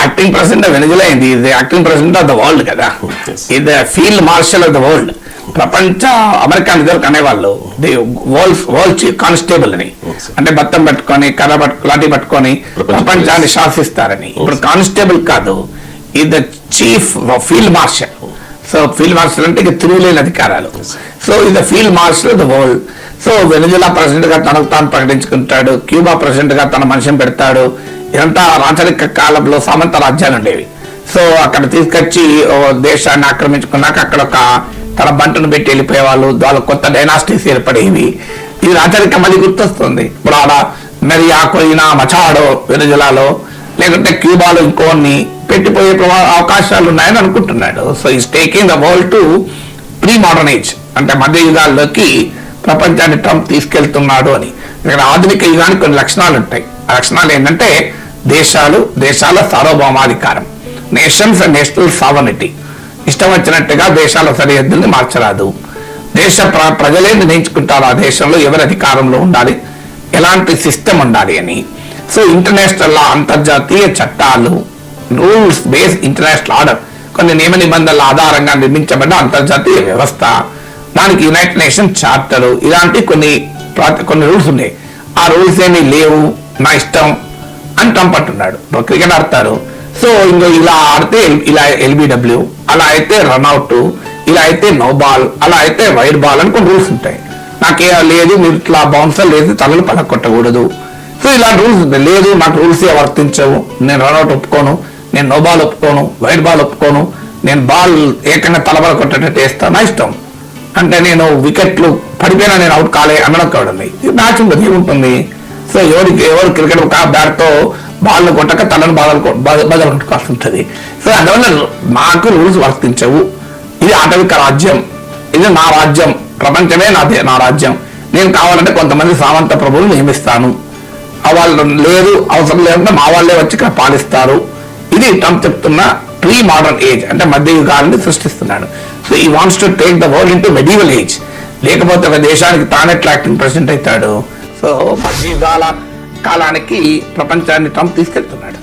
Acting president Venezuela అయింది, ఇది acting president of the world కదా, ఇది field marshal of the world. ప్రపంచ అమెరికా నిధులకు అనేవాళ్ళు వరల్డ్ చీఫ్ కానిస్టేబుల్ అని, అంటే బత్తం పట్టుకొని కర్ర లాఠీ పట్టుకొని ప్రపంచాన్ని శాసిస్తారని. ఇప్పుడు కానిస్టేబుల్ కాదు, ఇది chief field marshal. So field marshal అంటే ఇక తిరుగులేని అధికారాలు. సో ఇది field marshal of the world. So Venezuela president గా తనకు తాను ప్రకటించుకుంటాడు, క్యూబా ప్రెసిడెంట్ గా తన మనిషిని పెడతాడు. ఇదంతా రాచరిక కాలంలో సామంత రాజ్యాలు ఉండేవి. సో అక్కడ తీసుకొచ్చి దేశాన్ని ఆక్రమించుకున్నాక అక్కడ ఒక తన బంటును పెట్టి వెళ్ళిపోయేవాళ్ళు, వాళ్ళ కొత్త డైనాసిటీస్ ఏర్పడేవి. ఇది రాచరిక మళ్ళీ గుర్తొస్తుంది. ఇప్పుడు ఆడ మెరియా కొయినా మచాడో వెనిజులాలో, లేకుంటే క్యూబాలో ఇంకోన్ని పెట్టిపోయే అవకాశాలు ఉన్నాయని అనుకుంటున్నాడు. So is taking the world to pre modern age, అంటే మధ్య యుగాల్లోకి ప్రపంచాన్ని ట్రంప్ తీసుకెళ్తున్నాడు అని. ఇక్కడ ఆధునిక యుగానికి కొన్ని లక్షణాలు ఉంటాయి. ఆ లక్షణాలు ఏంటంటే దేశాల సార్వభౌమాధికారం, నేషన్స్ అండ్ నేషనల్ సావర్నిటీ. ఇష్టం వచ్చినట్టుగా దేశాల సరిహద్దుల్ని మార్చరాదు. దేశ ప్రజలే నిర్ణయించుకుంటారు ఆ దేశంలో ఎవరి అధికారంలో ఉండాలి, ఎలాంటి సిస్టమ్ ఉండాలి అని. సో ఇంటర్నేషనల్ లా, అంతర్జాతీయ చట్టాలు, రూల్స్ బేస్డ్ ఇంటర్నేషనల్ ఆర్డర్, కొన్ని నియమ నిబంధనల ఆధారంగా నిర్మించబడ్డ అంతర్జాతీయ వ్యవస్థ, దానికి యునైటెడ్ నేషన్ చార్టరు, ఇలాంటి కొన్ని రూల్స్ ఉన్నాయి. ఆ రూల్స్ ఏమీ లేవు, నా ఇష్టం అని ట్రంప్ అంటున్నాడు. క్రికెట్ ఆడతారు, సో ఇంకో ఇలా ఆడితే ఇలా ఎల్బిడబ్ల్యూ, అలా అయితే రన్అట్, ఇలా అయితే నో బాల్, అలా అయితే వైడ్ బాల్ అని కొన్ని రూల్స్ ఉంటాయి. నాకే లేదు, మీరు ఇట్లా బౌన్సర్ లేదు, తలలు పలకొట్టకూడదు. సో ఇలా రూల్స్ లేదు, నాకు రూల్స్ వర్తించవు, నేను రన్అట్ ఒప్పుకోను, నేను నో బాల్ ఒప్పుకోను, వైడ్ బాల్ ఒప్పుకోను, నేను బాల్ ఏకంగా తలబల కొట్టేటట్టు వేస్తాను, నా ఇష్టం. అంటే నేను వికెట్లు పడిపోయినా నేను అవుట్ కాలే అనడం కావడండి. మ్యాచ్ ఉంటుంది, ఏముంటుంది. సో ఎవరు క్రికెట్ ఒక బ్యాట్తో బాల్ కొట్టక తలను బదులు కొట్టుకోవాల్సి ఉంటుంది. సో అందువల్ల నాకు రూల్స్ వర్తించవు. ఇది ఆటవిక రాజ్యం, ఇది నా రాజ్యం, ప్రపంచమే నా రాజ్యం. నేను కావాలంటే కొంతమంది సామంత ప్రభువులు నియమిస్తాను, వాళ్ళు లేదు అవసరం లేదంటే మా వాళ్ళే వచ్చి ఇక్కడ పాలిస్తారు. ఇది ట్రంప్ చెప్తున్న ప్రీ మోడర్న్ ఏజ్, అంటే మధ్య యుగాన్ని సృష్టిస్తున్నాడు. So he wants to take the world into medieval age. లేకపోతే ఒక దేశానికి తానే యాక్టింగ్ ప్రెసిడెంట్ అవుతాడు. సో మధ్య యుగాల కాలానికి ప్రపంచాన్ని ట్రంప్ తీసుకెళ్తున్నాడు.